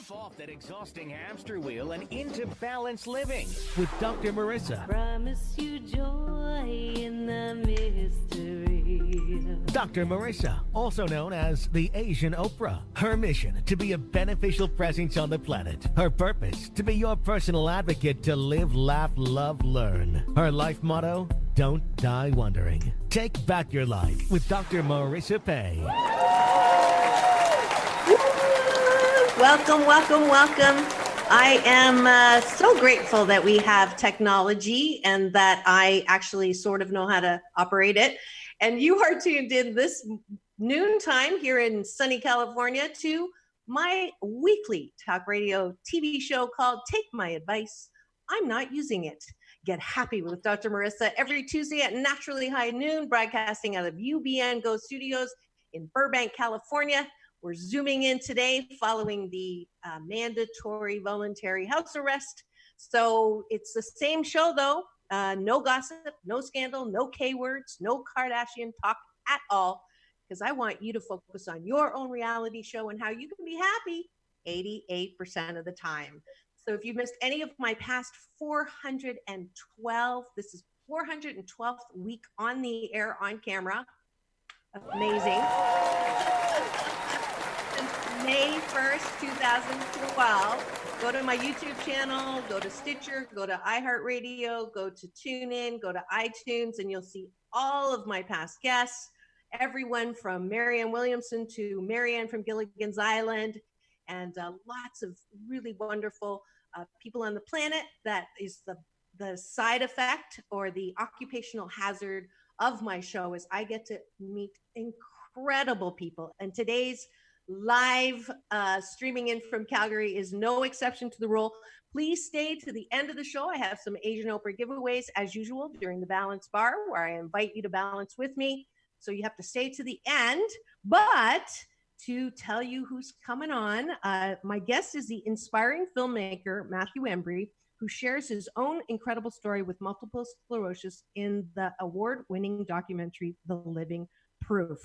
Jump off that exhausting hamster wheel and into balanced living with Dr. Marissa. Promise you joy in the mystery. Dr. Marissa, also known as the Asian Oprah. Her mission, to be a beneficial presence on the planet. Her purpose, to be your personal advocate to live, laugh, love, learn. Her life motto, don't die wondering. Take back your life with Dr. Marissa Pay. Welcome, welcome, welcome. I am so grateful that we have technology and that I actually sort of know how to operate it. And you are tuned in this noontime here in sunny California to my weekly talk radio TV show called Take My Advice. I'm Not Using It. Get happy with Dr. Marissa every Tuesday at naturally high noon, broadcasting out of UBN Go Studios in Burbank, California. We're zooming in today following the mandatory voluntary house arrest. So it's the same show though. No gossip, no scandal, no K words, no Kardashian talk at all, because I want you to focus on your own reality show and how you can be happy 88% of the time. So if you missed any of my past 412, this is 412th week on the air, on camera. Amazing. May 1st, 2012. Go to my YouTube channel, go to Stitcher, go to iHeartRadio, go to TuneIn, go to iTunes, and you'll see all of my past guests, everyone from Marianne Williamson to Marianne from Gilligan's Island, and lots of really wonderful people on the planet. That is the side effect or the occupational hazard of my show, is I get to meet incredible people. And today's live streaming in from Calgary is no exception to the rule. Please stay to the end of the show. I have some Asian Oprah giveaways as usual during the balance bar, where I invite you to balance with me. So you have to stay to the end. But to tell you who's coming on, my guest is the inspiring filmmaker Matthew Embry, who shares his own incredible story with multiple sclerosis in the award-winning documentary The Living Proof.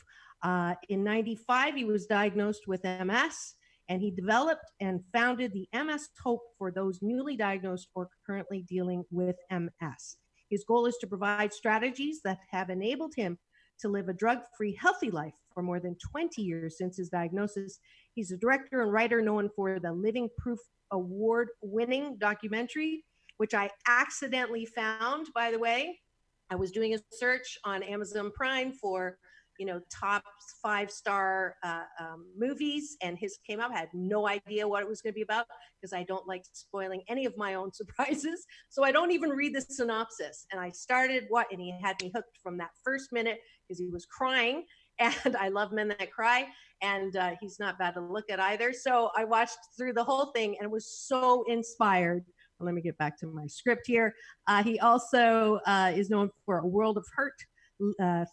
In 95, he was diagnosed with MS, and he developed and founded the MS Hope for those newly diagnosed or currently dealing with MS. His goal is to provide strategies that have enabled him to live a drug-free, healthy life for more than 20 years since his diagnosis. He's a director and writer known for the Living Proof award-winning documentary, which I accidentally found, by the way. I was doing a search on Amazon Prime for top 5-star movies, and his came up. I had no idea what it was going to be about because I don't like spoiling any of my own surprises. So I don't even read the synopsis. And I started and he had me hooked from that first minute because he was crying. And I love men that cry. And he's not bad to look at either. So I watched through the whole thing and was so inspired. Well, let me get back to my script here. He also is known for A World of Hurt,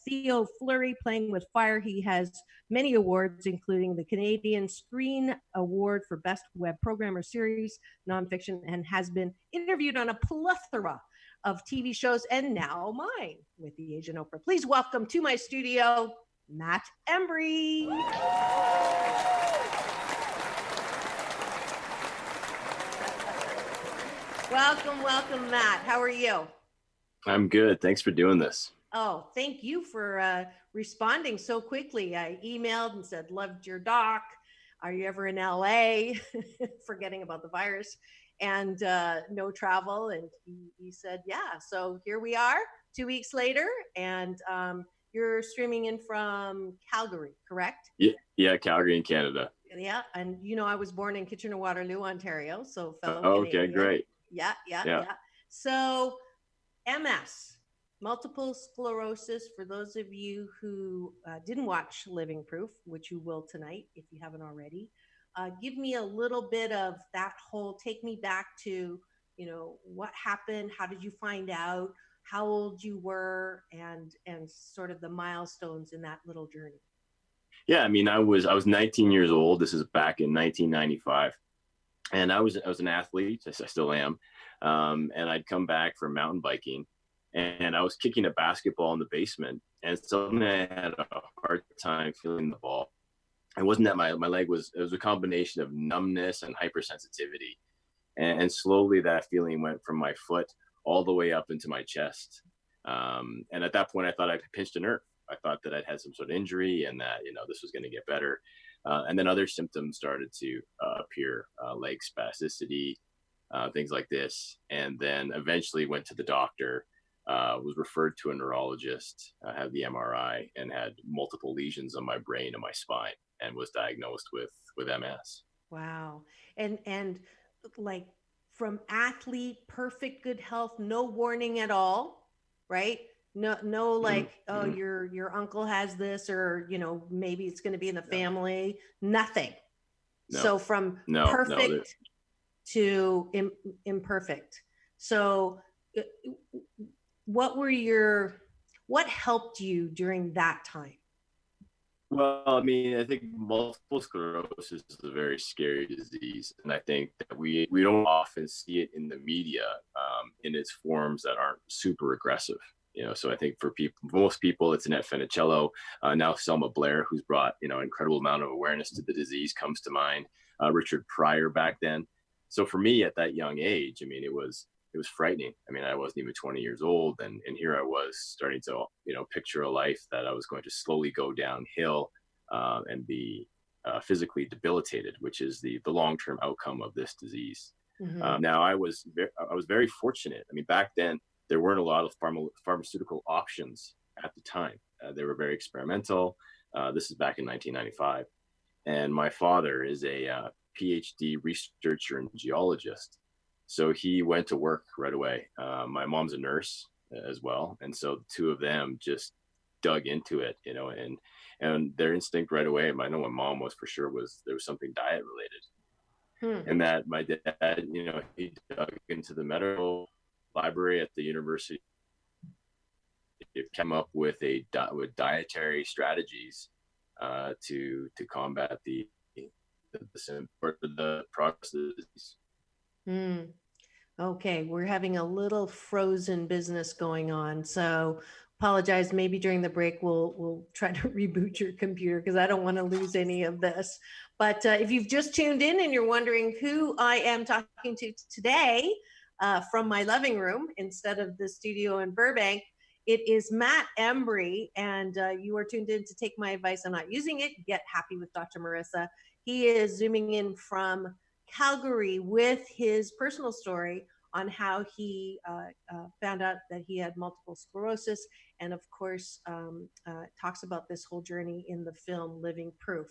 Theo Fleury, Playing with Fire. He has many awards, including the Canadian Screen Award for Best Web Program or Series Nonfiction, and has been interviewed on a plethora of TV shows, and now mine with the Asian Oprah. Please welcome to my studio, Matt Embry. Welcome, Matt. How are you? I'm good. Thanks for doing this. Oh, thank you for responding so quickly. I emailed and said, loved your doc. Are you ever in LA? Forgetting about the virus and no travel. And he said, yeah. So here we are 2 weeks later, and you're streaming in from Calgary, correct? Yeah, Calgary in Canada. Yeah. And I was born in Kitchener-Waterloo, Ontario. So fellow okay, Canadian. Great. Yeah. So MS. Multiple sclerosis, for those of you who didn't watch Living Proof, which you will tonight if you haven't already, give me a little bit of that whole, take me back to, what happened, how did you find out, how old you were, and sort of the milestones in that little journey. Yeah, I mean, I was 19 years old. This is back in 1995. And I was an athlete, I still am, and I'd come back from mountain biking. And I was kicking a basketball in the basement, and suddenly I had a hard time feeling the ball. it wasn't that my leg was, it was a combination of numbness and hypersensitivity. And slowly that feeling went from my foot all the way up into my chest. And at that point, I thought I pinched a nerve. I thought that I'd had some sort of injury and that, this was going to get better. And then other symptoms started to appear, leg spasticity, things like this. And then eventually went to the doctor, was referred to a neurologist, had the MRI, and had multiple lesions on my brain and my spine, and was diagnosed with MS. Wow. And like from athlete, perfect good health, no warning at all, right? No, like, oh, your uncle has this, or maybe it's going to be in the family. Nothing. No. So from perfect to imperfect. So what helped you during that time? Well, I mean, I think multiple sclerosis is a very scary disease, and I think that we don't often see it in the media, in its forms that aren't super aggressive. So I think for most people, it's Annette Funicello, now Selma Blair, who's brought an incredible amount of awareness to the disease, comes to mind. Richard Pryor back then. So for me at that young age, I mean, it was frightening. I mean, I wasn't even 20 years old, and here I was starting to picture a life that I was going to slowly go downhill, and be physically debilitated, which is the long-term outcome of this disease. Mm-hmm. Now I was very fortunate. I mean, back then there weren't a lot of pharmaceutical options at the time. They were very experimental. This is back in 1995, and my father is a PhD researcher and geologist. So he went to work right away. My mom's a nurse as well. And so the two of them just dug into it, and their instinct right away, I know my mom was for sure, was there was something diet related. And that my dad, he dug into the medical library at the university. It came up with with dietary strategies to combat the progress of the disease. Okay, we're having a little frozen business going on, so apologize. Maybe during the break we'll try to reboot your computer, because I don't want to lose any of this. But if you've just tuned in and you're wondering who I am talking to today, from my living room instead of the studio in Burbank, it is Matt Embry, and you are tuned in to Take My Advice on Not Using It, Get Happy with Dr. Marissa. He is zooming in from Calgary with his personal story on how he found out that he had multiple sclerosis, and of course talks about this whole journey in the film Living Proof.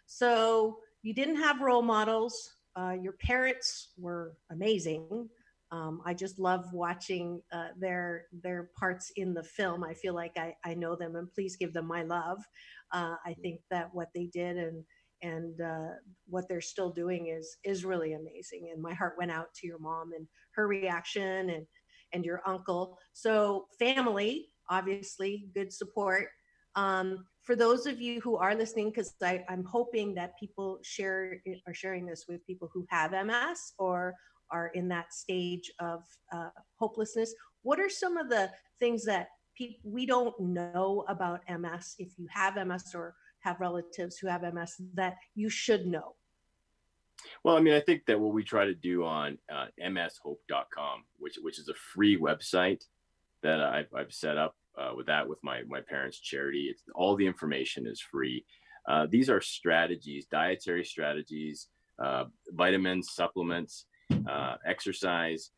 So you didn't have role models. Your parents were amazing. I just love watching their parts in the film. I feel like I know them, and please give them my love. I think that what they did and what they're still doing is really amazing. And my heart went out to your mom and her reaction, and your uncle. So family, obviously, good support. For those of you who are listening, because I'm hoping that people are sharing this with people who have MS or are in that stage of hopelessness. What are some of the things that we don't know about MS, if you have MS or have relatives who have MS, that you should know? Well, I mean, I think that what we try to do on mshope.com, which is a free website that I've set up with my parents' charity. All the information is free. These are strategies, dietary strategies, vitamins, supplements, exercise.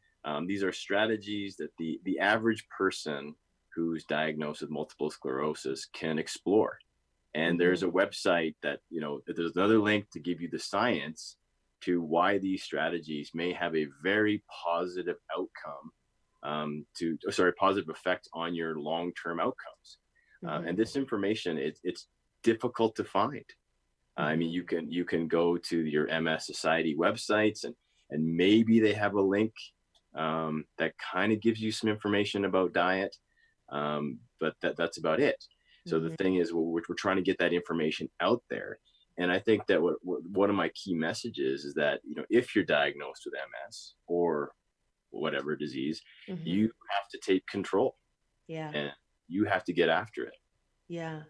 These are strategies that the average person who's diagnosed with multiple sclerosis can explore. And there's a website that, there's another link to give you the science to why these strategies may have a very positive outcome, positive effect on your long-term outcomes. And this information, it's difficult to find. I mean, you can go to your MS Society websites, and maybe they have a link that kind of gives you some information about diet, but that's about it. So the thing is, we're trying to get that information out there. And I think that one of my key messages is that, if you're diagnosed with MS or whatever disease, you have to take control. Yeah. And you have to get after it. Yeah.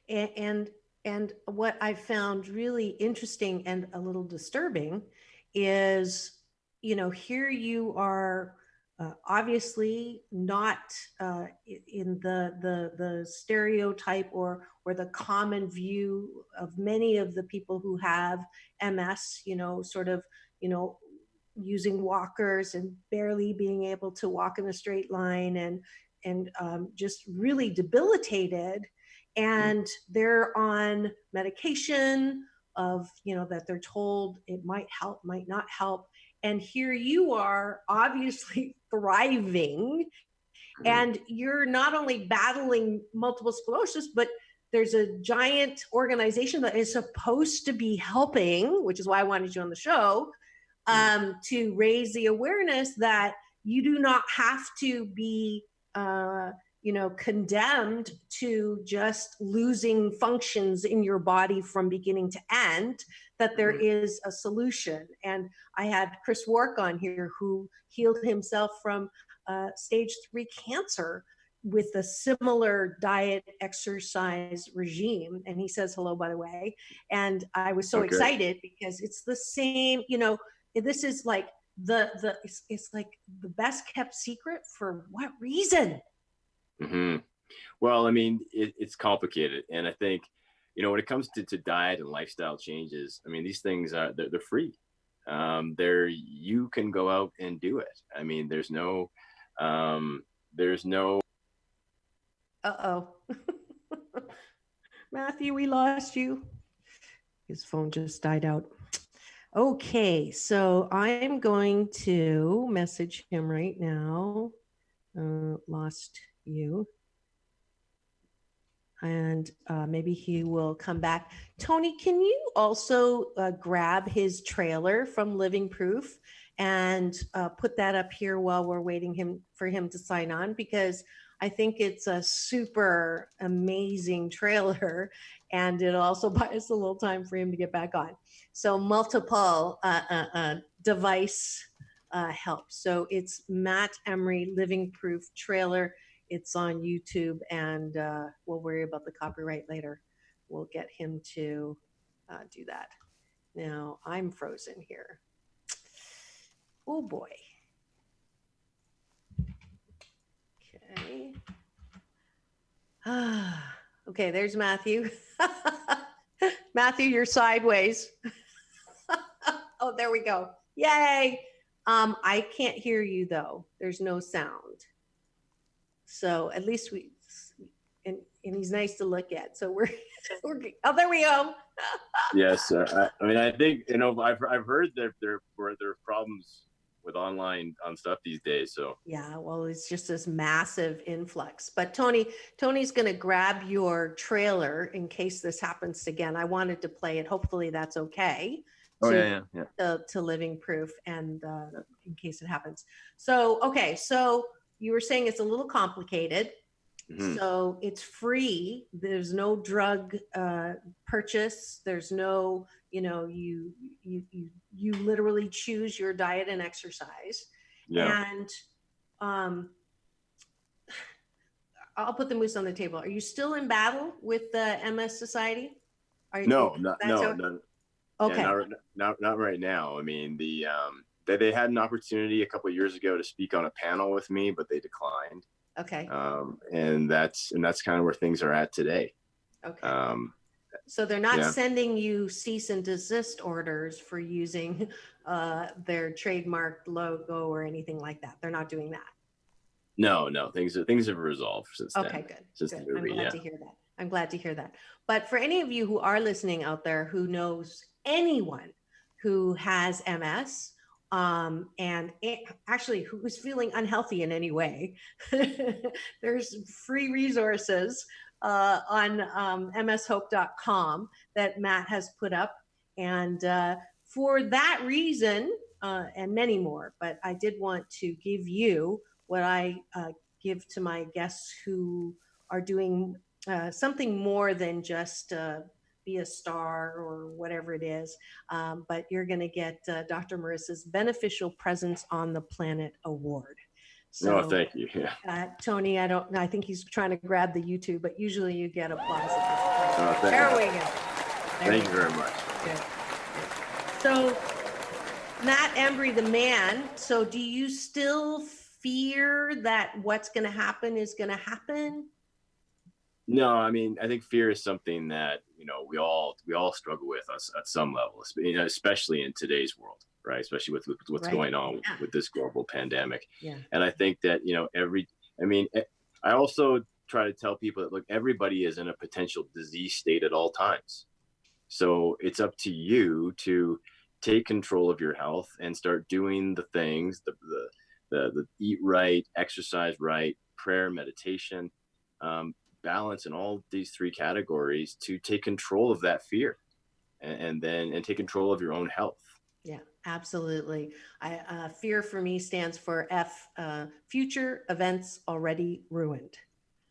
And And what I found really interesting and a little disturbing is, here you are, obviously not in the stereotype or the common view of many of the people who have MS, sort of, using walkers and barely being able to walk in a straight line, and just really debilitated. And they're on medication of, that they're told it might help, might not help. And here you are, obviously thriving, and you're not only battling multiple sclerosis, but there's a giant organization that is supposed to be helping, which is why I wanted you on the show, to raise the awareness that you do not have to be, condemned to just losing functions in your body from beginning to end, that there is a solution. And I had Chris Wark on here, who healed himself from stage 3 cancer with a similar diet exercise regime. And he says hello, by the way. And I was so excited because it's the same, this is like it's like the best kept secret. For what reason? Well, I mean, it's complicated. And I think, when it comes to diet and lifestyle changes, I mean, these things are, they're free. You can go out and do it. I mean, there's no. Matthew, we lost you. His phone just died out. Okay, so I'm going to message him right now. Lost you. And maybe he will come back. Tony, can you also grab his trailer from Living Proof and put that up here while we're waiting for him to sign on? Because I think it's a super amazing trailer, and it'll also buy us a little time for him to get back on. So multiple device help. So it's Matt Embry Living Proof trailer. It's on YouTube, and we'll worry about the copyright later. We'll get him to do that. Now I'm frozen here. Oh boy. Okay. Okay, there's Matthew. Matthew, you're sideways. Oh, there we go. Yay. I can't hear you though. There's no sound. So at least and he's nice to look at. So we're oh, there we go. Yes. I mean, I think, I've heard that there are problems with online on stuff these days. So yeah, well, it's just this massive influx. But Tony's going to grab your trailer in case this happens again. I wanted to play it. Hopefully that's okay. Yeah. To Living Proof, and in case it happens. So, okay. So you were saying it's a little complicated. So it's free. There's no drug purchase. There's no, you literally choose your diet and exercise. Yeah. And I'll put the moose on the table. Are you still in battle with the MS Society? No. Okay. Yeah, not right now. I mean, they had an opportunity a couple of years ago to speak on a panel with me, but they declined. Okay. And that's kind of where things are at today. Okay. So they're not sending you cease and desist orders for using their trademarked logo or anything like that. They're not doing that. No. Things have resolved since then. Okay, good. I'm glad to hear that. I'm glad to hear that. But for any of you who are listening out there who knows anyone who has MS, and actually who is feeling unhealthy in any way, there's free resources on mshope.com that Matt has put up. And for that reason, and many more, but I did want to give you what I give to my guests who are doing something more than just be a star or whatever it is. But you're going to get Dr. Marissa's Beneficial Presence on the Planet Award. No, So, thank you. Yeah. Tony, I think he's trying to grab the YouTube, but usually you get applause at Oh, this point. There we go. thank you very much. Good. So, Matt Embry, the man. So, do you still fear that what's going to happen is going to happen? No, I mean, I think fear is something that, we all struggle with us at some level, especially in today's world, right? Especially with what's going on with this global pandemic. Yeah. And I think that, I also try to tell people that, look, everybody is in a potential disease state at all times. So it's up to you to take control of your health and start doing the things, the eat right, exercise right, prayer, meditation, balance in all these three categories to take control of that fear and take control of your own health. Yeah, absolutely. Fear for me stands for F, future events already ruined.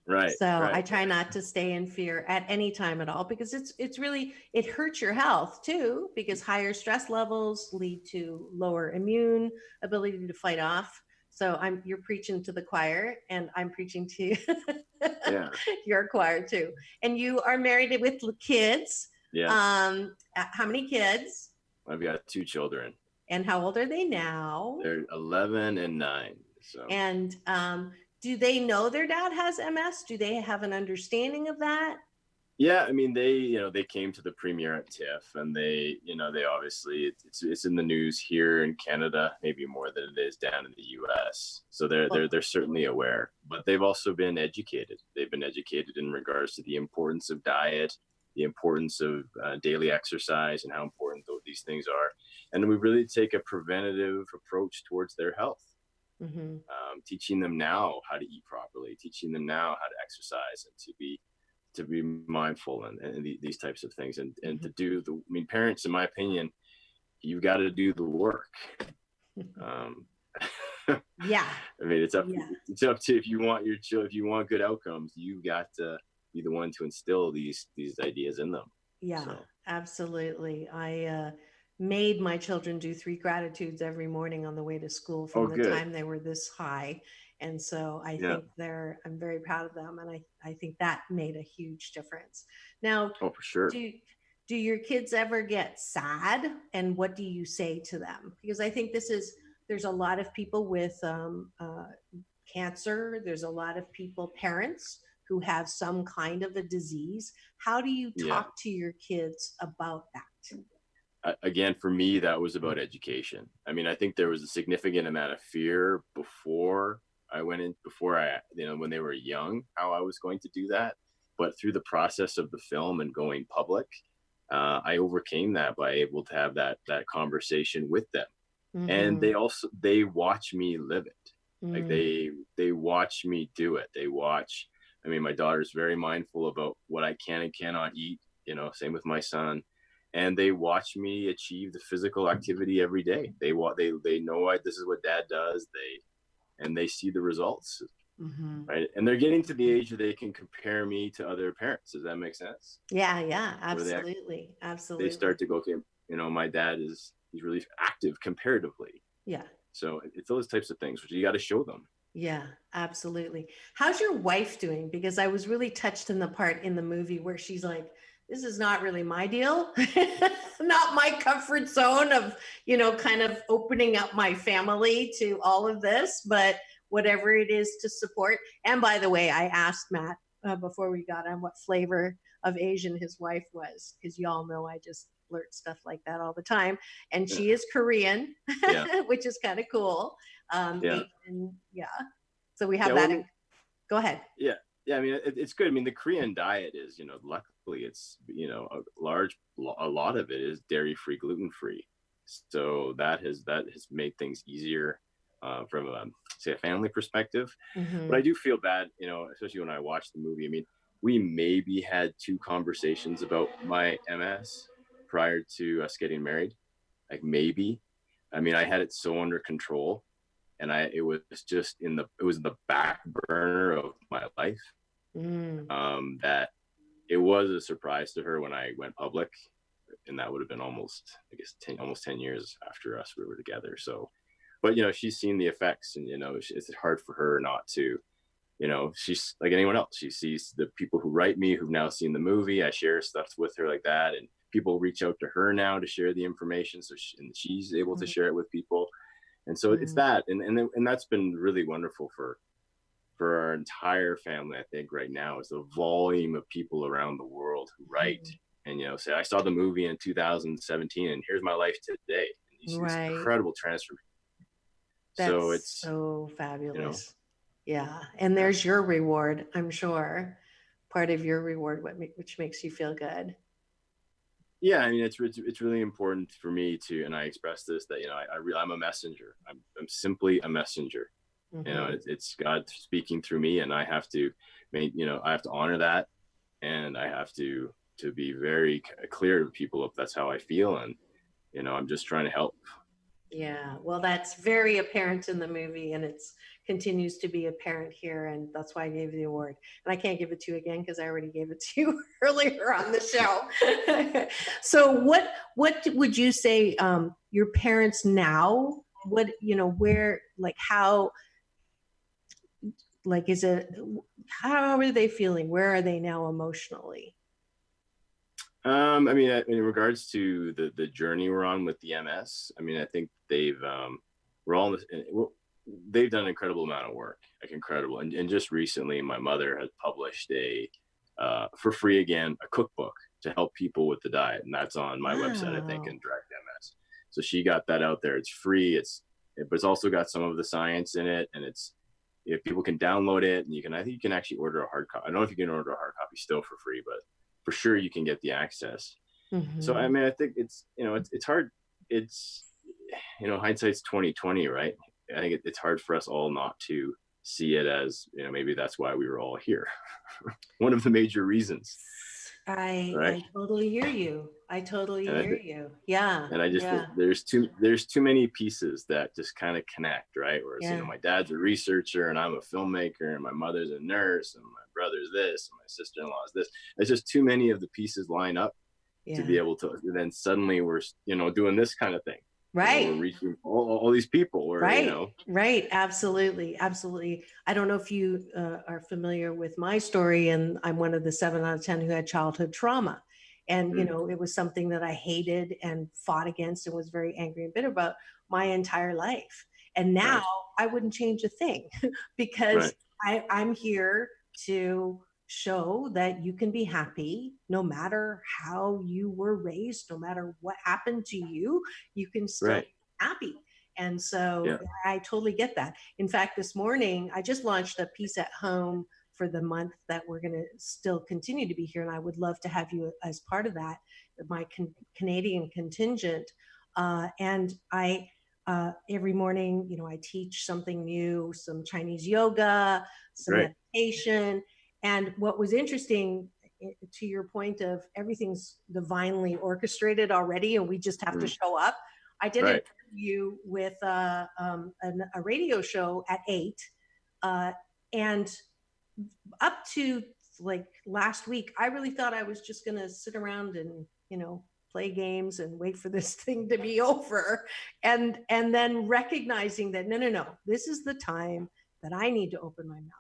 Right. So right. I try not to stay in fear at any time at all, because it's really, it hurts your health too, because higher stress levels lead to lower immune ability to fight off. So you're preaching to the choir, and I'm preaching to your choir too. And you are married with kids. Yeah. How many kids? I've got 2 children. And how old are they now? They're 11 and 9. So. And do they know their dad has MS? Do they have an understanding of that? Yeah, I mean, they came to the premiere at TIFF, and they obviously, it's in the news here in Canada, maybe more than it is down in the US. So they're certainly aware, but they've also been educated. They've been educated in regards to the importance of diet, the importance of daily exercise, and how important these things are. And we really take a preventative approach towards their health. Mm-hmm. Teaching them now how to eat properly, teaching them now how to exercise, and to be mindful and these types of things, and to do parents, in my opinion, you've got to do the work. Yeah. I mean, it's up to, if you want good outcomes, you've got to be the one to instill these ideas in them. Yeah, so. Absolutely. I made my children do 3 gratitudes every morning on the way to school from the time they were this high. And so I think I'm very proud of them. And I think that made a huge difference. Now, for sure. Do your kids ever get sad? And what do you say to them? Because I think there's a lot of people with cancer. There's a lot of parents who have some kind of a disease. How do you talk to your kids about that? Again, for me, that was about education. I mean, I think there was a significant amount of fear before I went in, when they were young, how I was going to do that. But through the process of the film and going public, I overcame that by able to have that conversation with them. Mm-hmm. And they watch me live it. Like they watch me do it. My daughter's very mindful about what I can and cannot eat, same with my son. And they watch me achieve the physical activity every day. They know this is what dad does. They see the results, right? And they're getting to the age where they can compare me to other parents. Does that make sense? Yeah, absolutely, absolutely. They start to go, okay, my dad he's really active comparatively. Yeah. So it's those types of things which you got to show them. Yeah, absolutely. How's your wife doing? Because I was really touched in the part in the movie where she's like, this is not really my deal, not my comfort zone of, kind of opening up my family to all of this, but whatever it is to support. And by the way, I asked Matt before we got on what flavor of Asian his wife was, because y'all know I just blurt stuff like that all the time. And she is Korean, which is kind of cool. So we have that. Go ahead. Yeah. Yeah, I mean, it's good. I mean, the Korean diet is, luckily it's, a lot of it is dairy-free, gluten-free. So that has made things easier from a family perspective. Mm-hmm. But I do feel bad, especially when I watched the movie. I mean, we maybe had 2 conversations about my MS prior to us getting married. Like maybe. I mean, I had it so under control, and it was in the back burner of my life. That it was a surprise to her when I went public, and that would have been almost 10 years after we were together. So, but she's seen the effects, and it's hard for her not to. She's like anyone else. She sees the people who write me who've now seen the movie. I share stuff with her like that, and people reach out to her now to share the information, so she's able to share it with people. And so it's that, and that's been really wonderful for our entire family. I think right now is the volume of people around the world who write and say, I saw the movie in 2017, and here's my life today. And you see this incredible transformation. So it's so fabulous. Yeah. And there's your reward, I'm sure. Part of your reward, which makes you feel good. Yeah, I mean, it's really important for me to, and I express this, that I'm a messenger. I'm simply a messenger. It's God speaking through me, and I have to I have to honor that, and I have to be very clear to people if that's how I feel, and I'm just trying to help. Yeah, well, that's very apparent in the movie, and it continues to be apparent here, and that's why I gave you the award. And I can't give it to you again because I already gave it to you earlier on the show. So what would you say your parents now, where, like, how, like, how are they feeling? Where are they now emotionally? I mean, in regards to the journey we're on with the MS, I mean, I think they've they've done an incredible amount of work, like incredible. And just recently, my mother has published for free again, a cookbook to help people with the diet, and that's on my website, I think, in Direct MS. So she got that out there. It's free. But it's also got some of the science in it, and if people can download it, and I think you can actually order a hard copy. I don't know if you can order a hard copy still for free, but for sure you can get the access. So I mean, I think it's hard. It's hindsight's 2020, right? I think it's hard for us all not to see it as maybe that's why we were all here. One of the major reasons. I totally hear you. I totally hear you. Yeah. And I just there's too many pieces that just kind of connect, right? Whereas my dad's a researcher, and I'm a filmmaker, and my mother's a nurse, and my brother's this, and my sister-in-law is this. It's just too many of the pieces line up to be able to. Then suddenly we're doing this kind of thing. Right. We're reaching all these people. Right. Absolutely. I don't know if you are familiar with my story, and I'm one of the 7 out of 10 who had childhood trauma. And, it was something that I hated and fought against and was very angry and bitter about my entire life. And now I wouldn't change a thing because I'm here to show that you can be happy no matter how you were raised, no matter what happened to you, you can still be happy. And so I totally get that. In fact, this morning, I just launched a piece at home for the month that we're going to still continue to be here. And I would love to have you as part of that, my Canadian contingent. And I, every morning, I teach something new, some Chinese yoga, some meditation. And what was interesting, to your point of everything's divinely orchestrated already, and we just have to show up. I did an interview with a radio show at 8, and up to like last week, I really thought I was just going to sit around and play games and wait for this thing to be over, and then recognizing that no, this is the time that I need to open my mouth.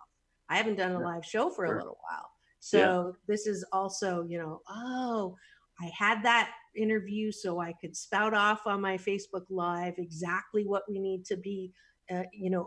I haven't done a live show for a little while. So this is also, I had that interview so I could spout off on my Facebook Live exactly what we need to be,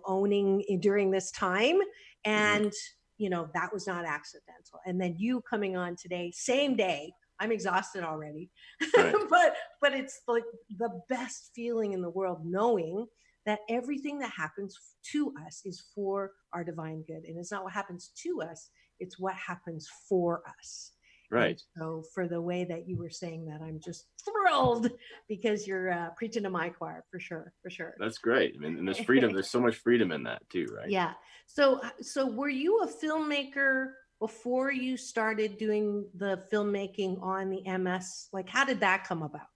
owning during this time. And, that was not accidental. And then you coming on today, same day, I'm exhausted already, but it's like the best feeling in the world, knowing that everything that happens to us is for our divine good. And it's not what happens to us, it's what happens for us. Right. And so for the way that you were saying that, I'm just thrilled because you're preaching to my choir, for sure. That's great. I mean, and there's freedom. There's so much freedom in that too, right? Yeah. So were you a filmmaker before you started doing the filmmaking on the MS? Like, how did that come about?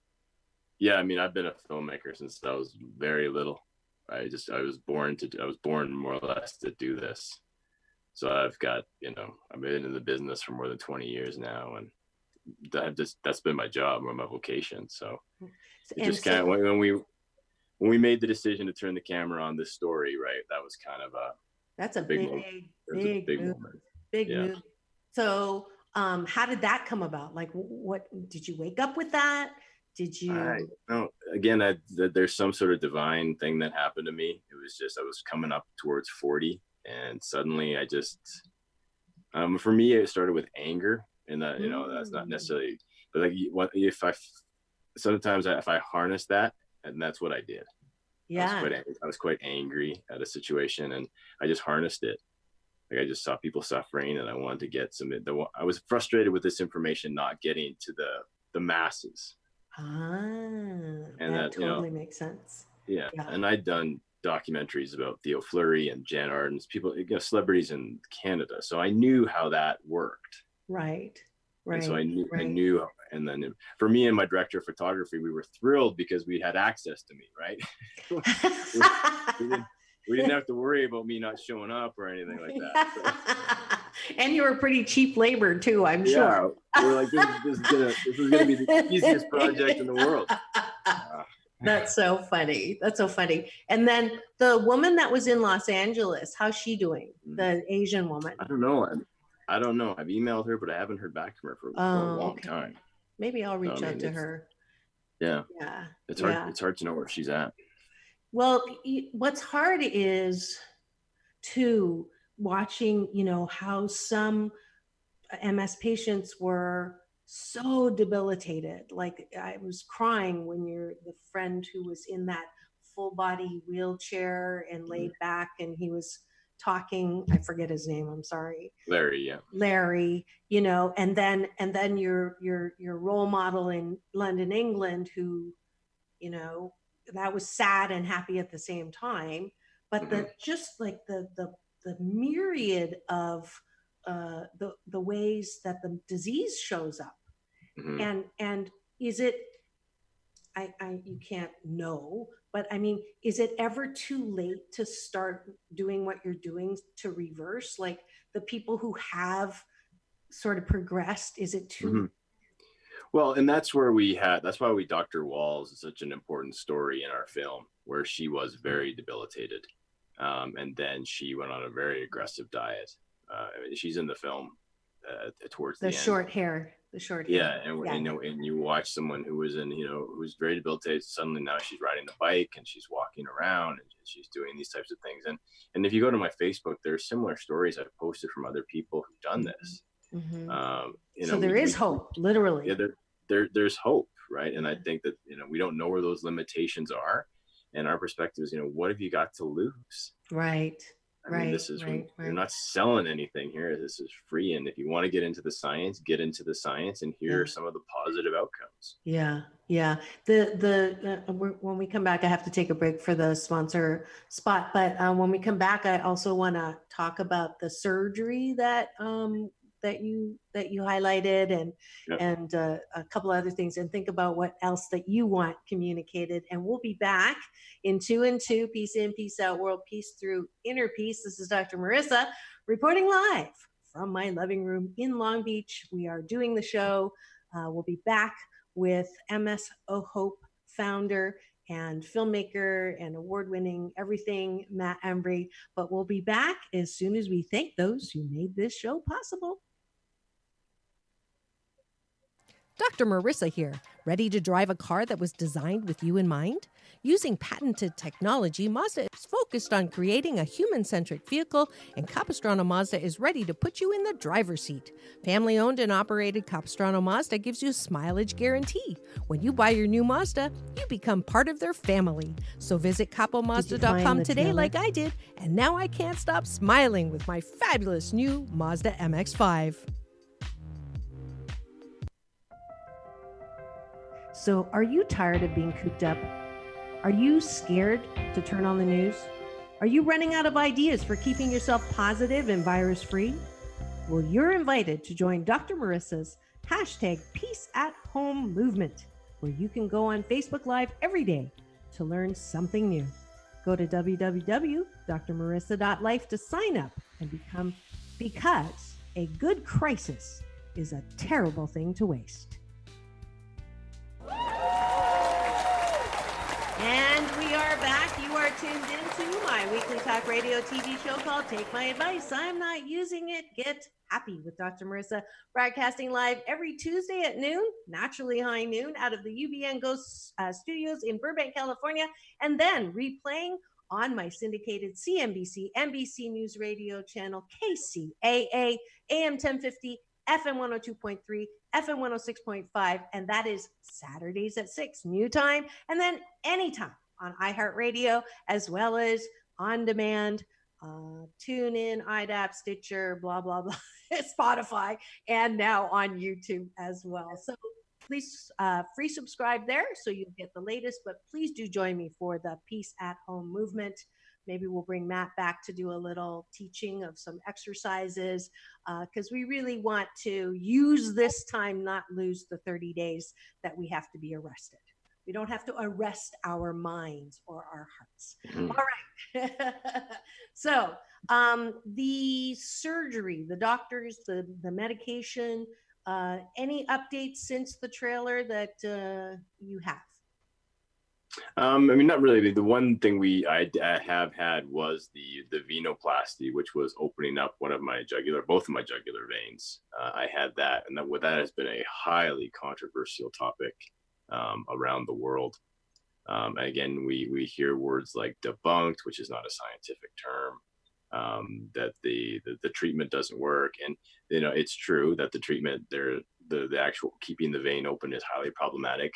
Yeah, I mean, I've been a filmmaker since I was very little. I was born more or less to do this. So I've got, I've been in the business for more than 20 years now, and that's been my job or my vocation. So it just kind of, when we made the decision to turn the camera on this story, right, that was kind of That's a big big, moment. big move. Moment. Big Yeah. move. So, how did that come about? Like, what did you wake up with that? Did you? Again, there's some sort of divine thing that happened to me. It was just, I was coming up towards 40, and suddenly I just, for me, it started with anger, and that, you know, that's not necessarily, but like, sometimes if I harness that, and that's what I did. Yeah. I was quite angry at a situation, and I just harnessed it. Like, I just saw people suffering, and I wanted to get I was frustrated with this information not getting to the masses. And that totally makes sense. Yeah. And I'd done documentaries about Theo Fleury and Jan Arden's, people, celebrities in Canada. So I knew how that worked. Right. And so I knew, and then for me and my director of photography, we were thrilled because we had access to me, right? we didn't have to worry about me not showing up or anything like that. And you were pretty cheap labor too, I'm sure. We're like, this is gonna be the easiest project in the world. That's so funny. That's so funny. And then the woman that was in Los Angeles, how's she doing? The Asian woman. I don't know. I've emailed her, but I haven't heard back from her for a long time. Maybe I'll reach out to her. Yeah. It's hard. It's hard to know where she's at. Well, what's hard is to watching, you know, how some MS patients were so debilitated. Like, I was crying when the friend who was in that full body wheelchair and laid back, and he was talking, I forget his name, I'm sorry. Larry, you know, and then your role model in London, England, who, you know, that was sad and happy at the same time. But the myriad of the ways that the disease shows up, and is it, you can't know, but I mean, is it ever too late to start doing what you're doing to reverse, like, the people who have sort of progressed? Is it too? Well, and that's why Dr. Walls is such an important story in our film, where she was very debilitated. And then she went on a very aggressive diet. She's in the film towards the end. Short hair. Yeah, and you watch someone who was who's very debilitated. Suddenly now she's riding the bike and she's walking around and she's doing these types of things. And if you go to my Facebook, there are similar stories I've posted from other people who've done this. So there is hope, literally. Yeah, there's hope, right? And I think that, we don't know where those limitations are. And our perspective is, what have you got to lose? Right. I mean, this is, you're not selling anything here. This is free. And if you want to get into the science, get into the science, and here are some of the positive outcomes. Yeah. When we come back, I have to take a break for the sponsor spot. But when we come back, I also want to talk about the surgery that you highlighted, and a couple other things, and think about what else that you want communicated. And we'll be back in 2 and 2, peace in, peace out, world peace through inner peace. This is Dr. Marissa reporting live from my living room in Long Beach. We are doing the show. We'll be back with MS Hope founder and filmmaker and award-winning everything, Matt Embry. But we'll be back as soon as we thank those who made this show possible. Dr. Marissa here, ready to drive a car that was designed with you in mind? Using patented technology, Mazda is focused on creating a human-centric vehicle, and Capistrano Mazda is ready to put you in the driver's seat. Family-owned and operated Capistrano Mazda gives you a mileage guarantee. When you buy your new Mazda, you become part of their family. So visit capomazda.com today like I did, and now I can't stop smiling with my fabulous new Mazda MX-5. So are you tired of being cooped up? Are you scared to turn on the news? Are you running out of ideas for keeping yourself positive and virus-free? Well, you're invited to join Dr. Marissa's #PeaceAtHome movement, where you can go on Facebook Live every day to learn something new. Go to www.drmarissa.life to sign up and become, because a good crisis is a terrible thing to waste. And we are back. You are tuned into my weekly talk radio TV show called Take My Advice. I'm not using it. Get happy with Dr. Marissa, broadcasting live every Tuesday at noon, naturally high noon, out of the UBN Go studios in Burbank, California, and then replaying on my syndicated CNBC, NBC News Radio channel, KCAA, AM 1050, FM 102.3, FM 106.5, and that is Saturdays at 6, new time, and then anytime on iHeartRadio, as well as on demand, TuneIn, IDAP, Stitcher, blah, blah, blah, Spotify, and now on YouTube as well. So please free subscribe there so you get the latest, but please do join me for the Peace at Home movement. Maybe we'll bring Matt back to do a little teaching of some exercises because we really want to use this time, not lose the 30 days that we have to be arrested. We don't have to arrest our minds or our hearts. All right. So the surgery, the doctors, the medication, any updates since the trailer that you have? I mean, not really. The one thing I have had was the venoplasty, which was opening up both of my jugular veins. I had that, and that has been a highly controversial topic around the world. Again, we hear words like debunked, which is not a scientific term, that the treatment doesn't work, and it's true that the treatment the actual keeping the vein open is highly problematic.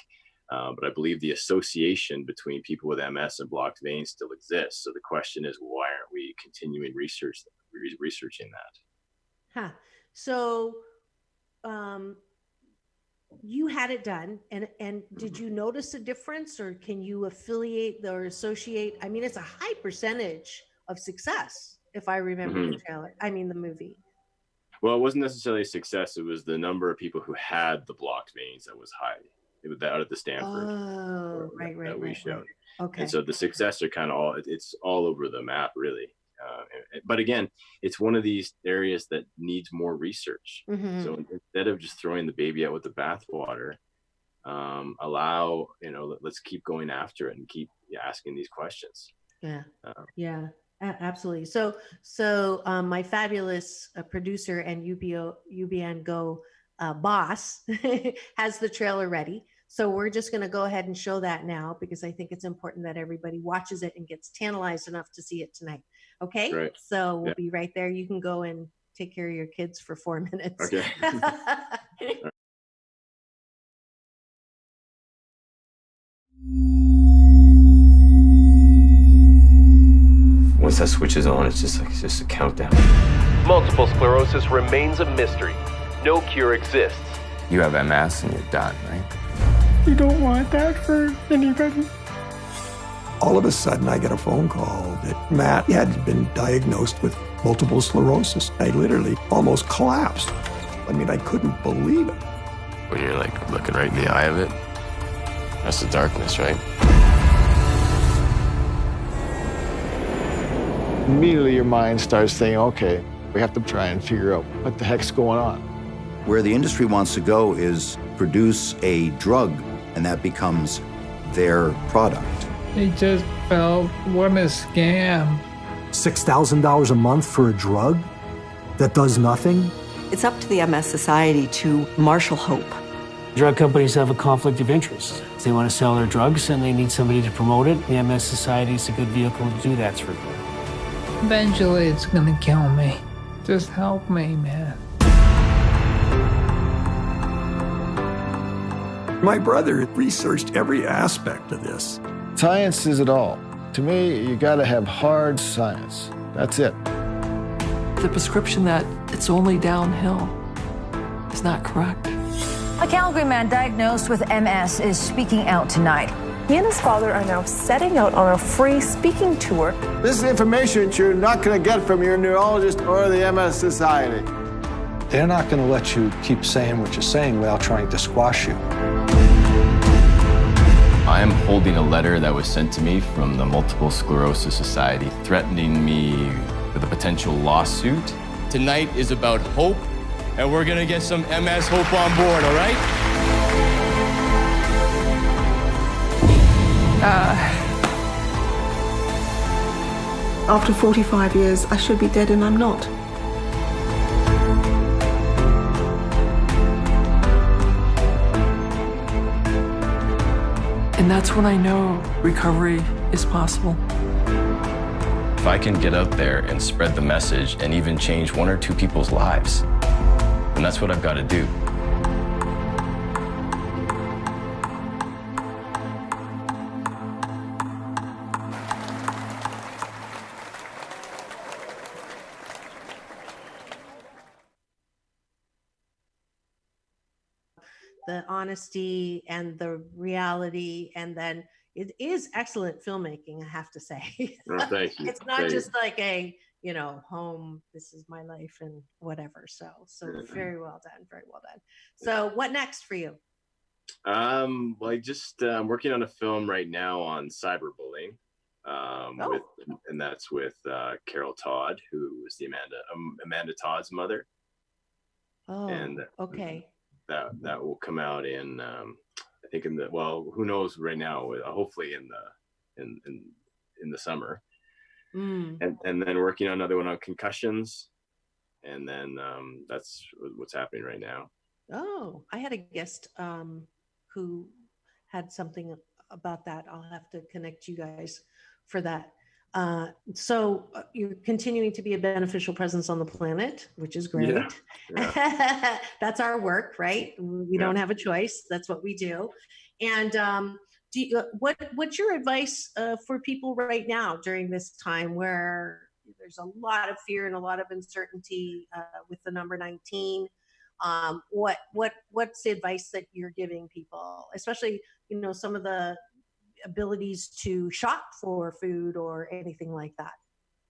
But I believe the association between people with MS and blocked veins still exists. So the question is, why aren't we continuing researching that? Huh. So you had it done, and did you notice a difference, or can you affiliate or associate? I mean, it's a high percentage of success, if I remember the trailer. I mean, the movie. Well, it wasn't necessarily a success. It was the number of people who had the blocked veins that was high. It was out of the Stanford that we showed. Right. Okay. And so the success are kind of it's all over the map, really. But again, it's one of these areas that needs more research. So instead of just throwing the baby out with the bathwater, let's keep going after it and keep asking these questions. Yeah. Absolutely. So my fabulous producer and UBN Go boss has the trailer ready. So we're just going to go ahead and show that now because I think it's important that everybody watches it and gets tantalized enough to see it tonight. Okay. Right. So we'll be right there. You can go and take care of your kids for 4 minutes. Okay. Once that switch is on, it's just a countdown. Multiple sclerosis remains a mystery. No cure exists. You have MS and you're done, right? You don't want that for anybody. All of a sudden, I get a phone call that Matt had been diagnosed with multiple sclerosis. I literally almost collapsed. I mean, I couldn't believe it. When you're like looking right in the eye of it, that's the darkness, right? Immediately your mind starts saying, okay, we have to try and figure out what the heck's going on. Where the industry wants to go is produce a drug, and that becomes their product. It just felt, what a scam. $6,000 a month for a drug that does nothing? It's up to the MS Society to marshal hope. Drug companies have a conflict of interest. They want to sell their drugs and they need somebody to promote it. The MS Society is a good vehicle to do that through. Eventually it's gonna kill me. Just help me, man. My brother researched every aspect of this. Science is it all. To me, you gotta have hard science. That's it. The prescription that it's only downhill is not correct. A Calgary man diagnosed with MS is speaking out tonight. He and his father are now setting out on a free speaking tour. This is information that you're not gonna get from your neurologist or the MS Society. They're not going to let you keep saying what you're saying without trying to squash you. I am holding a letter that was sent to me from the Multiple Sclerosis Society, threatening me with a potential lawsuit. Tonight is about hope, and we're gonna get some MS hope on board, all right? After 45 years, I should be dead and I'm not. And that's when I know recovery is possible. If I can get out there and spread the message and even change 1 or 2 people's lives, then that's what I've got to do. The honesty and the reality, and then it is excellent filmmaking, I have to say. Oh, thank you. It's not Thank just like a, home, this is my life and whatever. So very well done, very well done. So what next for you? Well, I'm working on a film right now on cyberbullying. And that's with Carol Todd, who was the Amanda Todd's mother. Oh, and okay. That will come out in I think who knows right now, hopefully in the summer. And then working on another one on concussions, and then that's what's happening right now. Oh, I had a guest who had something about that. I'll have to connect you guys for that. So you're continuing to be a beneficial presence on the planet, which is great. Yeah. That's our work, right? We don't have a choice. That's what we do. And what's your advice for people right now during this time where there's a lot of fear and a lot of uncertainty with the number 19? What's the advice that you're giving people, especially some of the abilities to shop for food or anything like that?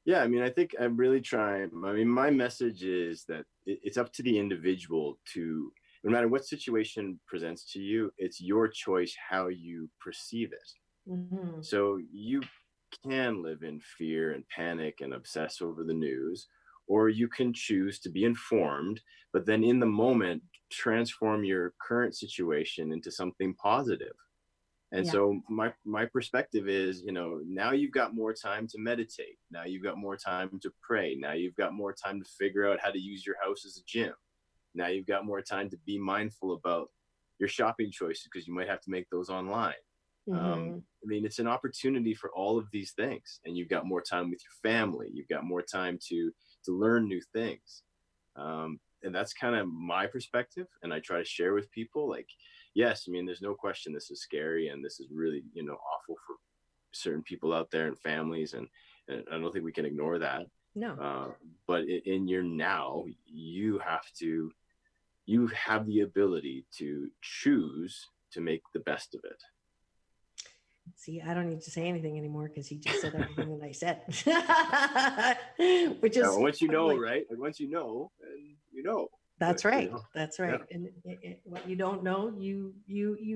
Yeah, I think I'm really trying. My message is that it's up to the individual to, no matter what situation presents to you, it's your choice how you perceive it. Mm-hmm. So you can live in fear and panic and obsess over the news, or you can choose to be informed, but then in the moment, transform your current situation into something positive. And so my perspective is, now you've got more time to meditate. Now you've got more time to pray. Now you've got more time to figure out how to use your house as a gym. Now you've got more time to be mindful about your shopping choices, because you might have to make those online. Mm-hmm. It's an opportunity for all of these things, and you've got more time with your family. You've got more time to learn new things. And that's kind of my perspective. And I try to share with people, like, yes, there's no question this is scary, and this is really, awful for certain people out there and families. And I don't think we can ignore that. No. But in your now, you have the ability to choose to make the best of it. See, I don't need to say anything anymore because he just said everything that I said. Which is once you know, right? Like, once you know, and you know. That's right. That's right. Yeah. And what you don't know, you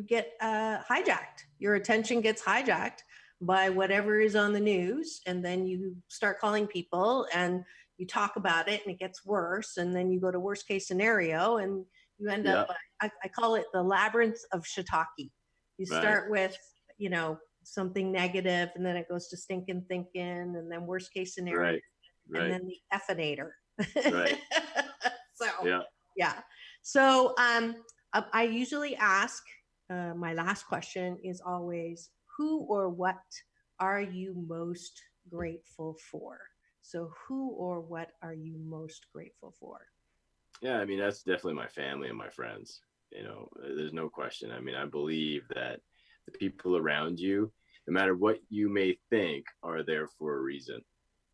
get hijacked. Your attention gets hijacked by whatever is on the news, and then you start calling people and you talk about it, and it gets worse, and then you go to worst case scenario, and you end up. I call it the labyrinth of shiitake. You start with something negative, and then it goes to stinking thinking, and then worst case scenario, and then the effinator. Right. So So I usually ask, my last question is always, who or what are you most grateful for? So who or what are you most grateful for? Yeah, that's definitely my family and my friends. There's no question. I believe that the people around you, no matter what you may think, are there for a reason.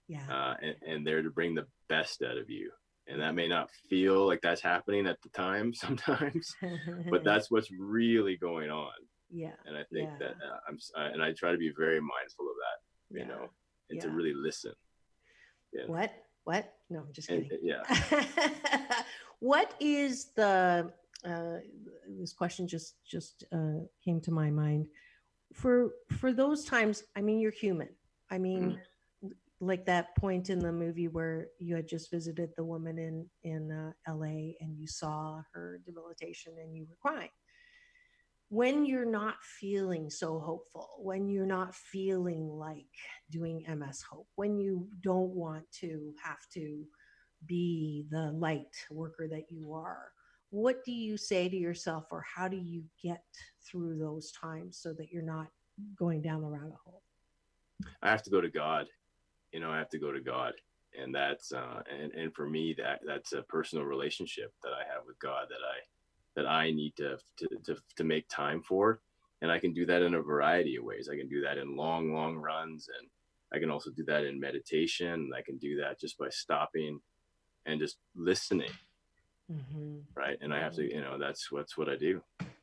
Yeah. And there to bring the best out of you. And that may not feel like that's happening at the time sometimes, but that's what's really going on. Yeah. And I think that and I try to be very mindful of that, and to really listen. Yeah. What? No, I'm just kidding. What is the, this question just came to my mind. For those times, you're human. Like that point in the movie where you had just visited the woman in LA, and you saw her debilitation and you were crying. when you're not feeling so hopeful, when you're not feeling like doing MS Hope, when you don't want to have to be the light worker that you are, what do you say to yourself, or how do you get through those times so that you're not going down the rabbit hole? I have to go to God. I have to go to God. And that's and for me, that's a personal relationship that I have with God that I need to make time for. And I can do that in a variety of ways. I can do that in long runs, and I can also do that in meditation. I can do that just by stopping and just listening. Right. And I have to, that's what I do.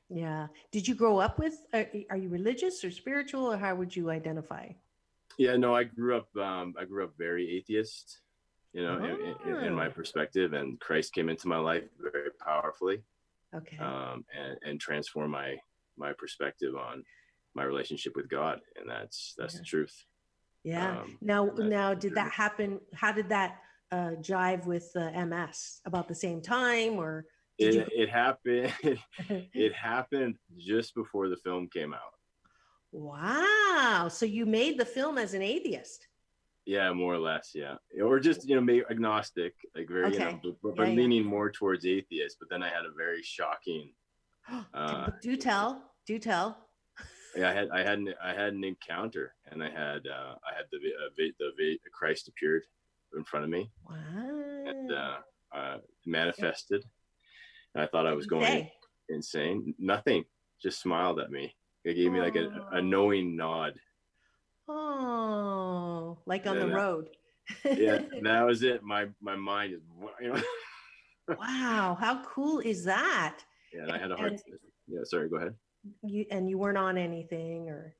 Yeah. Did you grow up with, are you religious or spiritual, or how would you identify? Yeah, no, I grew up very atheist, in my perspective, and Christ came into my life very powerfully. Okay. And transformed my perspective on my relationship with God. And that's the truth. Yeah. Now, did that happen? How did that jive with MS? About the same time, or it happened? It happened just before the film came out. Wow. So you made the film as an atheist? Yeah, more or less. Yeah. Or just, maybe agnostic, like very, but leaning more towards atheist. But then I had a very shocking. Do tell. Yeah, I had an encounter, and I had the Christ appeared in front of me. Wow. And manifested. And I thought I was going insane. Nothing. Just smiled at me. It gave me like a knowing nod. Oh, like on the road. Yeah, that was it. My mind is, Wow, how cool is that? Yeah, and I had a hard. Yeah, sorry. Go ahead. You weren't on anything, or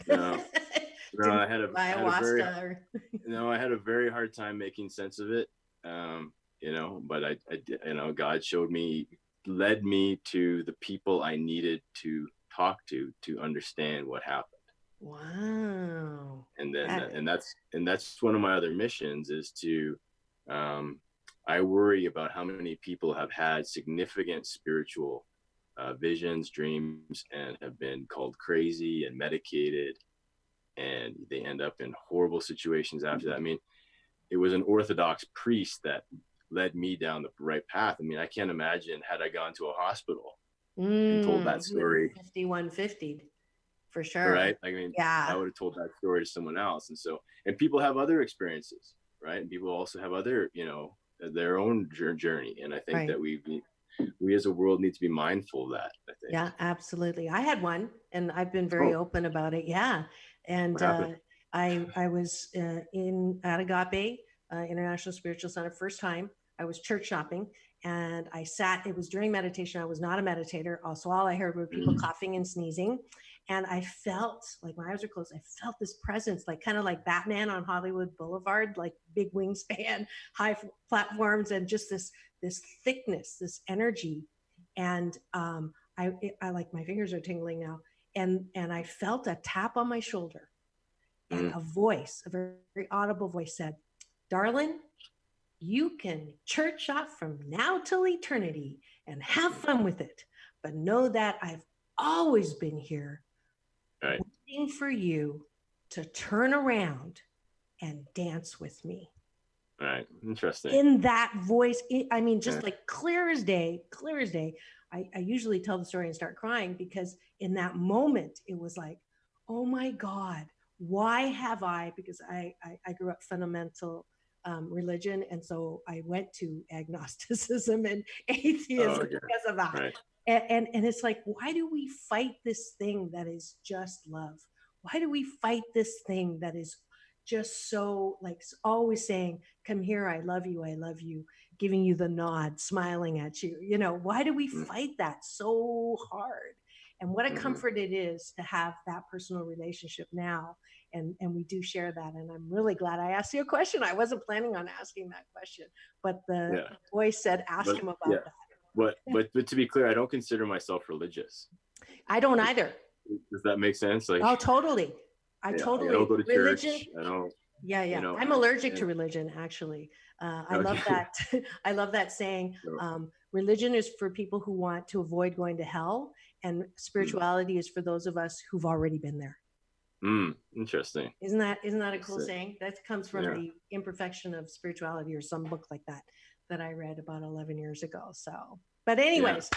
no, I had a ayahuasca. I had a very hard time making sense of it. But I God led me to the people I needed to talk to understand what happened. Wow. And then and that's one of my other missions is to I worry about how many people have had significant spiritual visions, dreams, and have been called crazy and medicated, and they end up in horrible situations after that. I mean, it was an Orthodox priest that led me down the right path. I mean, I can't imagine had I gone to a hospital and told that story. 5150, for sure. Right? I mean, I would have told that story to someone else. And people have other experiences, right? And people also have other, their own journey. And I think that we as a world need to be mindful of that, I think. Yeah, absolutely. I had one, and I've been very open about it. Yeah. And I was at Agape International Spiritual Center first time. I was church shopping, and I sat. It was during meditation. I was not a meditator. So all I heard were people coughing and sneezing, and I felt like my eyes were closed. I felt this presence, like kind of like Batman on Hollywood Boulevard, like big wingspan, high platforms, and just this thickness, this energy. And I like, my fingers are tingling now, and I felt a tap on my shoulder, and a voice, a very, very audible voice said, "Darling, you can church shop from now till eternity and have fun with it. But know that I've always been here waiting for you to turn around and dance with me." Right. Interesting. In that voice, I mean, just like clear as day. I usually tell the story and start crying, because in that moment, it was like, oh my God, why have I, because I grew up fundamental religion. And so I went to agnosticism and atheism because of that. Right. And it's like, why do we fight this thing that is just love? Why do we fight this thing that is just so, like, always saying, come here, I love you, giving you the nod, smiling at you, why do we fight that so hard? And what a comfort it is to have that personal relationship now. And we do share that. And I'm really glad I asked you a question. I wasn't planning on asking that question, but the voice said, ask him about that. But to be clear, I don't consider myself religious. I don't either. Does that make sense? Like, oh, totally. I don't go to religion, church. I don't. Yeah. I'm allergic to religion, actually. I love that. I love that saying. Religion is for people who want to avoid going to hell, And spirituality is for those of us who've already been there. Interesting. Isn't that a cool saying? That comes from the Imperfection of Spirituality or some book like that I read about 11 years ago. So, but anyways,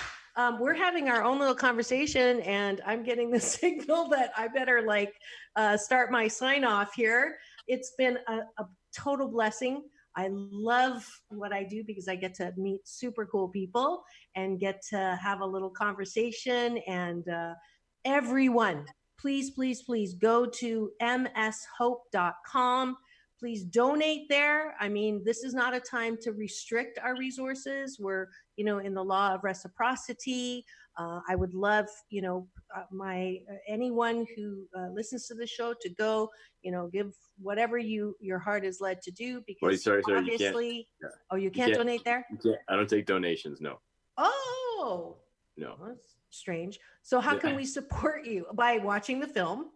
we're having our own little conversation, and I'm getting the signal that I better start my sign off here. It's been a total blessing. I love what I do because I get to meet super cool people and get to have a little conversation. And everyone, please go to mshope.com. Please donate there. I mean, this is not a time to restrict our resources. We're, in the law of reciprocity. I would love, anyone who listens to the show to go, give whatever your heart is led to do, because obviously, you can't donate there? I don't take donations, no. Oh, no. Well, that's strange. So how can we support you? By watching the film,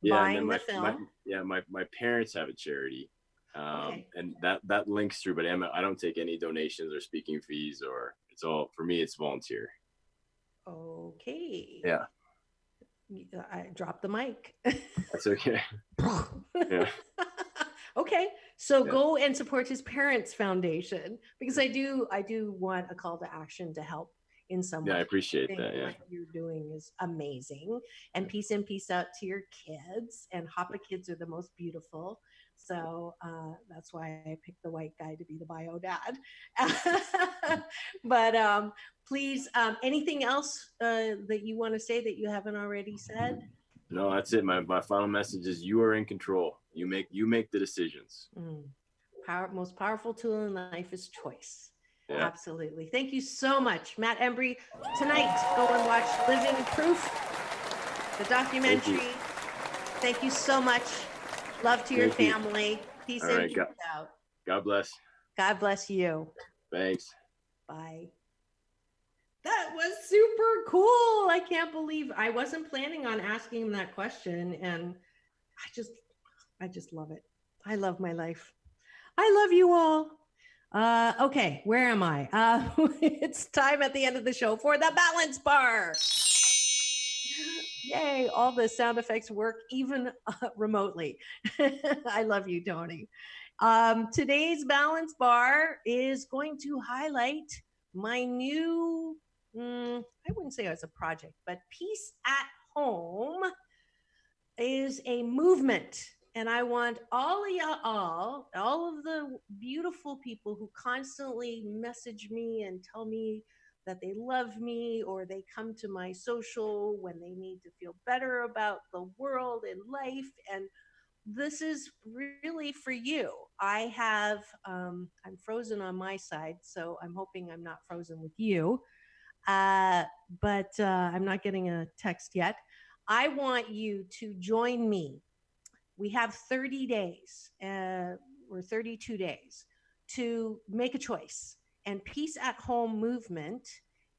buying the film? My parents have a charity. And that links through, but I don't take any donations or speaking fees, or it's all, for me, it's volunteer. Okay. Yeah. I dropped the mic. That's okay. Yeah. Okay. So go and support his parents' foundation, because I do want a call to action to help in some way. Yeah, I appreciate that. Yeah. What you're doing is amazing. And peace in, peace out to your kids. And Hapa kids are the most beautiful. So that's why I picked the white guy to be the bio dad. But please, anything else that you want to say that you haven't already said? No, that's it. My final message is you are in control. You make the decisions. Most powerful tool in life is choice. Yeah. Absolutely. Thank you so much, Matt Embry. Tonight, go and watch Living Proof, the documentary. Thank you so much. Love to your family. Peace in, peace out. God bless. God bless you. Thanks. Bye. That was super cool. I can't believe I wasn't planning on asking him that question. And I just love it. I love my life. I love you all. Okay, where am I? It's time at the end of the show for the balance bar. Yay, all the sound effects work even remotely. I love you, Tony. Today's balance bar is going to highlight my new, I wouldn't say it's a project, but Peace at Home is a movement. And I want all of the beautiful people who constantly message me and tell me that they love me, or they come to my social when they need to feel better about the world and life. And this is really for you. I have, I'm frozen on my side, so I'm hoping I'm not frozen with you. But I'm not getting a text yet. I want you to join me. We have 30 days or 32 days to make a choice. And Peace at Home movement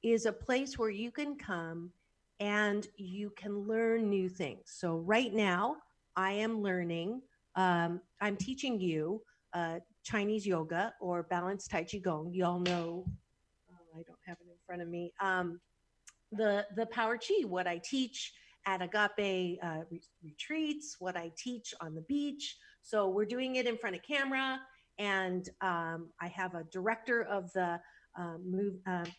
is a place where you can come and you can learn new things. So right now, I am learning, I'm teaching you Chinese yoga or balanced Tai Chi Gong. You all know, I don't have it in front of me, the Power Chi, what I teach at Agape retreats, what I teach on the beach. So we're doing it in front of camera. And I have a director of the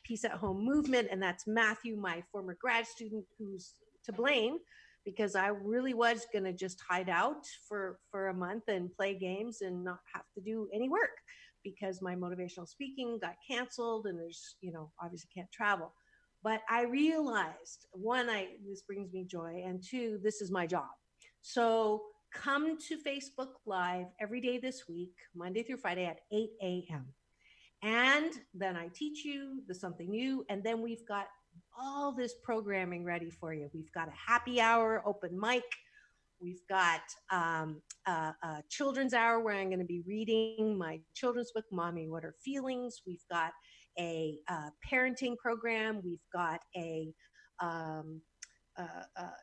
Peace at Home movement, and that's Matthew, my former grad student, who's to blame, because I really was gonna just hide out for a month and play games and not have to do any work, because my motivational speaking got canceled and there's, obviously can't travel. But I realized, one, this brings me joy, and two, this is my job. So come to Facebook Live every day this week, Monday through Friday at 8 a.m. And then I teach you something new, and then we've got all this programming ready for you. We've got a happy hour, open mic. We've got a children's hour where I'm going to be reading my children's book, Mommy, What Are Feelings? We've got a parenting program. We've got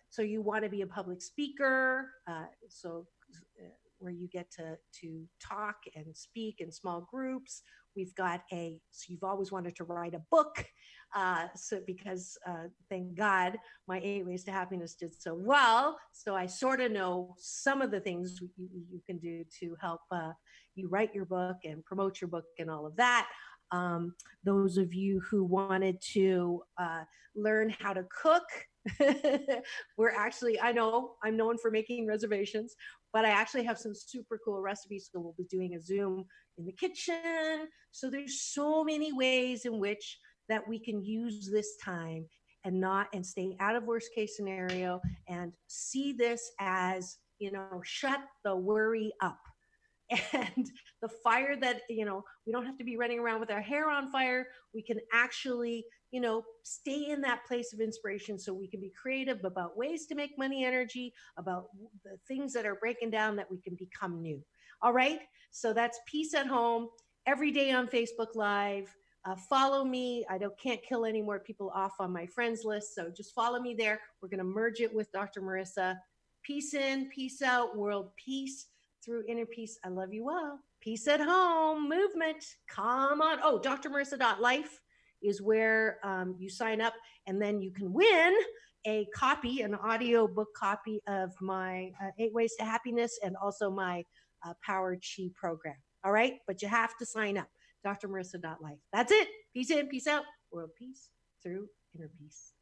so you want to be a public speaker. So where you get to talk and speak in small groups. We've got so you've always wanted to write a book. Because thank God my 8 Ways to Happiness did so well. So I sort of know some of the things you can do to help you write your book and promote your book and all of that. Those of you who wanted to learn how to cook, I know I'm known for making reservations, but I actually have some super cool recipes. So we'll be doing a Zoom in the kitchen. So there's so many ways in which that we can use this time and stay out of worst case scenario and see this as, shut the worry up. And the fire that, we don't have to be running around with our hair on fire. We can actually, stay in that place of inspiration so we can be creative about ways to make money energy, about the things that are breaking down that we can become new. All right. So that's Peace at Home every day on Facebook Live. Follow me. I can't kill any more people off on my friends list. So just follow me there. We're going to merge it with Dr. Marissa. Peace in, peace out, world peace through inner peace. I love you all. Peace at home movement. Come on. Oh, drmarissa.life is where you sign up, and then you can win a copy, an audio book copy of my 8 Ways to Happiness and also my Power Chi program. All right. But you have to sign up. drmarissa.life. That's it. Peace in, peace out, world peace through inner peace.